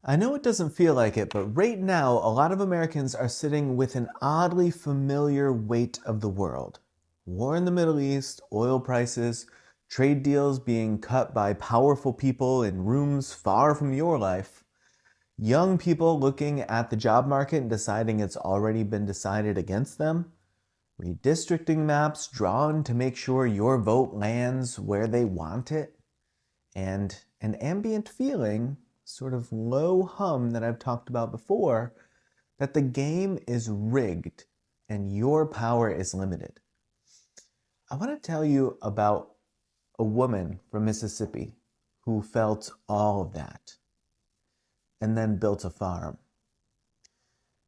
I know it doesn't feel like it, but right now, a lot of Americans are sitting with an oddly familiar weight of the world. War in the Middle East, oil prices, trade deals being cut by powerful people in rooms far from your life, young people looking at the job market and deciding it's already been decided against them, redistricting maps drawn to make sure your vote lands where they want it, and an ambient feeling, sort of low hum that I've talked about before, that the game is rigged and your power is limited. I want to tell you about a woman from Mississippi who felt all of that and then built a farm.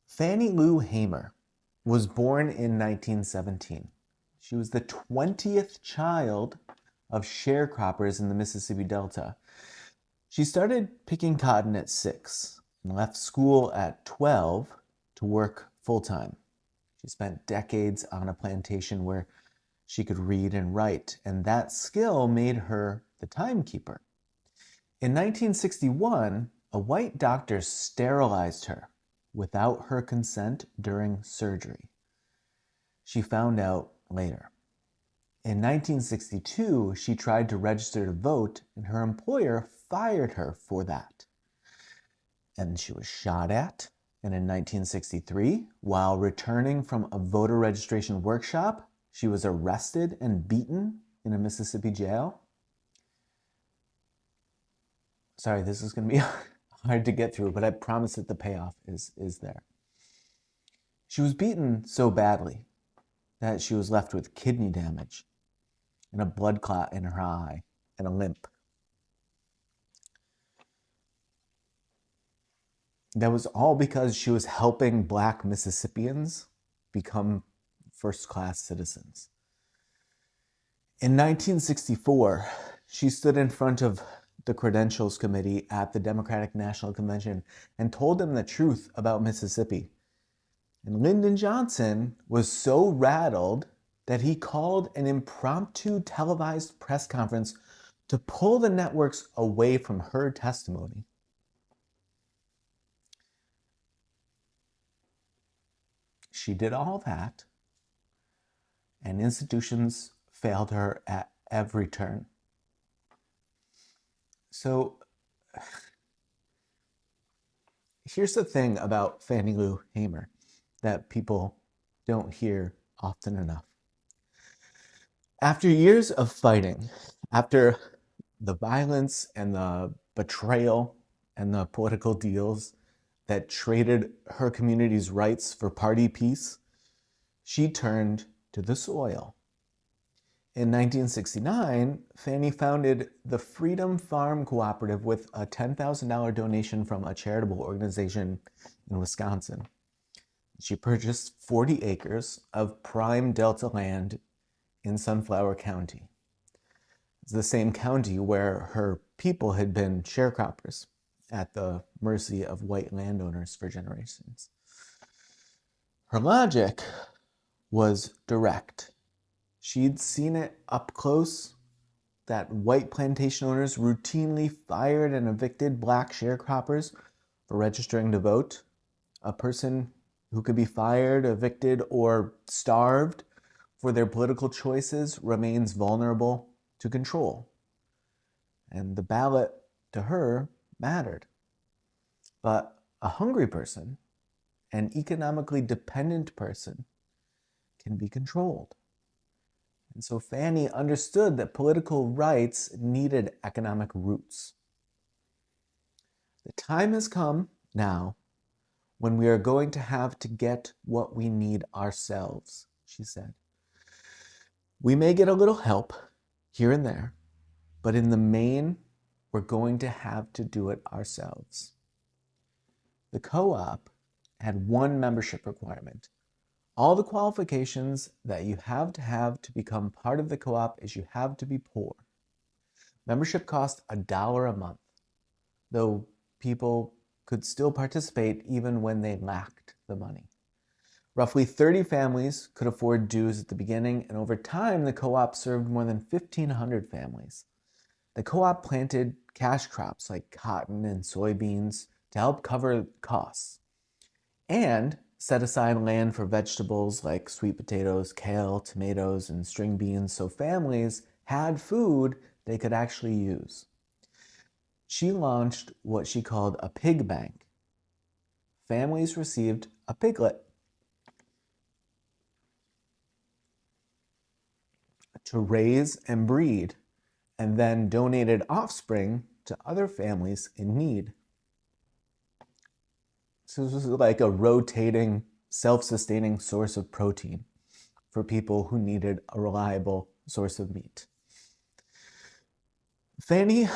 Fannie Lou Hamer was born in 1917. She was the 20th child of sharecroppers in the Mississippi Delta. She started picking cotton at 6 and left school at 12 to work full-time. She spent decades on a plantation where she could read and write, and that skill made her the timekeeper. In 1961, a white doctor sterilized her without her consent during surgery. She found out later. In 1962, she tried to register to vote, and her employer fired her for that. And she was shot at. And in 1963, while returning from a voter registration workshop, she was arrested and beaten in a Mississippi jail. Sorry, this is going to be hard to get through, but I promise that the payoff is there. She was beaten so badly that she was left with kidney damage and a blood clot in her eye and a limp. That was all because she was helping Black Mississippians become first-class citizens. In 1964, she stood in front of the Credentials Committee at the Democratic National Convention and told them the truth about Mississippi. And Lyndon Johnson was so rattled that he called an impromptu televised press conference to pull the networks away from her testimony. She did all that, and institutions failed her at every turn. So here's the thing about Fannie Lou Hamer that people don't hear often enough. After years of fighting, after the violence and the betrayal and the political deals that traded her community's rights for party peace, she turned to the soil. In 1969, Fannie founded the Freedom Farm Cooperative with a $10,000 donation from a charitable organization in Wisconsin. She purchased 40 acres of prime Delta land in Sunflower County. It's the same county where her people had been sharecroppers at the mercy of white landowners for generations. Her logic was direct. She'd seen it up close that white plantation owners routinely fired and evicted Black sharecroppers for registering to vote. A person who could be fired, evicted, or starved for their political choices remains vulnerable to control. And the ballot, to her, mattered. But a hungry person, an economically dependent person, can be controlled. And so Fannie understood that political rights needed economic roots. The time has come now when we are going to have to get what we need ourselves, she said. We may get a little help here and there, but in the main, we're going to have to do it ourselves. The co-op had one membership requirement. All the qualifications that you have to become part of the co-op is you have to be poor. Membership cost $1 a month, though people could still participate even when they lacked the money. Roughly 30 families could afford dues at the beginning, and over time, the co-op served more than 1,500 families. The co-op planted cash crops like cotton and soybeans to help cover costs and set aside land for vegetables like sweet potatoes, kale, tomatoes, and string beans so families had food they could actually use. She launched what she called a pig bank. Families received a piglet to raise and breed, and then donated offspring to other families in need. So this was like a rotating, self-sustaining source of protein for people who needed a reliable source of meat. Fannie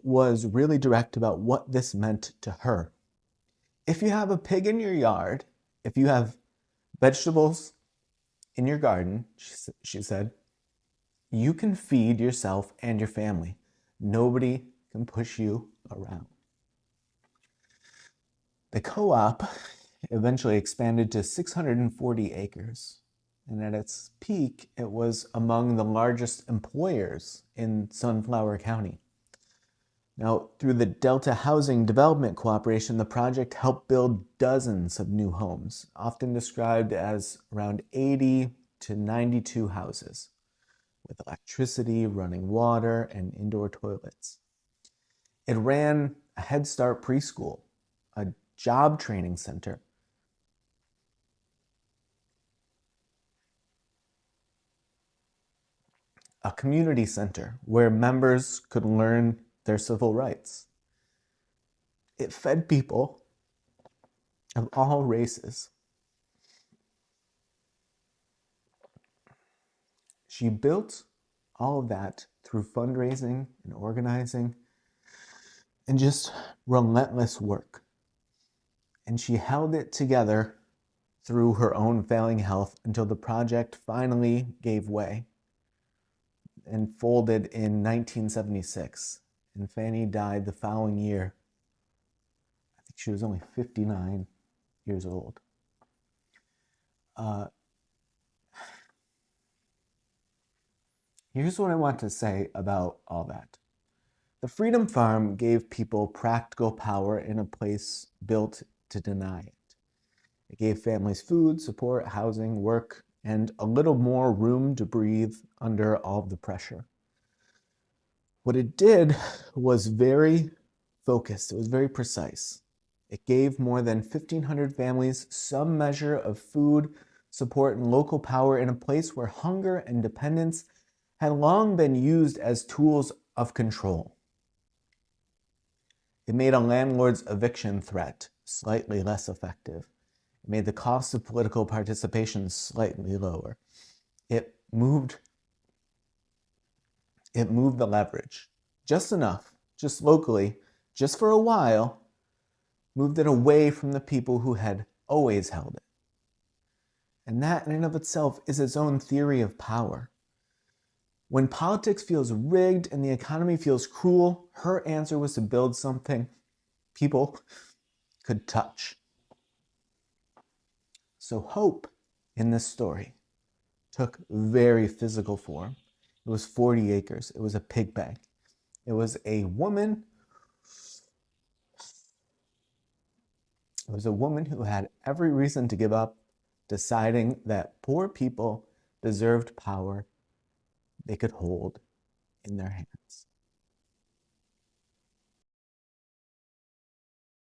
was really direct about what this meant to her. If you have a pig in your yard, if you have vegetables in your garden, she said, you can feed yourself and your family. Nobody can push you around. The co-op eventually expanded to 640 acres, and at its peak, it was among the largest employers in Sunflower County. Now, through the Delta Housing Development Cooperation, the project helped build dozens of new homes, often described as around 80 to 92 houses, with electricity, running water, and indoor toilets. It ran a Head Start preschool, a job training center, a community center where members could learn their civil rights. It fed people of all races. She built all of that through fundraising and organizing and just relentless work. And she held it together through her own failing health until the project finally gave way and folded in 1976. And Fannie died the following year. I think she was only 59 years old. Here's what I want to say about all that. The Freedom Farm gave people practical power in a place built to deny it. It gave families food, support, housing, work, and a little more room to breathe under all of the pressure. What it did was very focused. It was very precise. It gave more than 1,500 families some measure of food, support, and local power in a place where hunger and dependence had long been used as tools of control. It made a landlord's eviction threat slightly less effective. It made the cost of political participation slightly lower. It moved the leverage just enough, just locally, just for a while, moved it away from the people who had always held it. And that in and of itself is its own theory of power. When politics feels rigged and the economy feels cruel, her answer was to build something people could touch. So hope in this story took very physical form. It was 40 acres. It was a pig bank. It was a woman. It was a woman who had every reason to give up, deciding that poor people deserved power they could hold in their hands.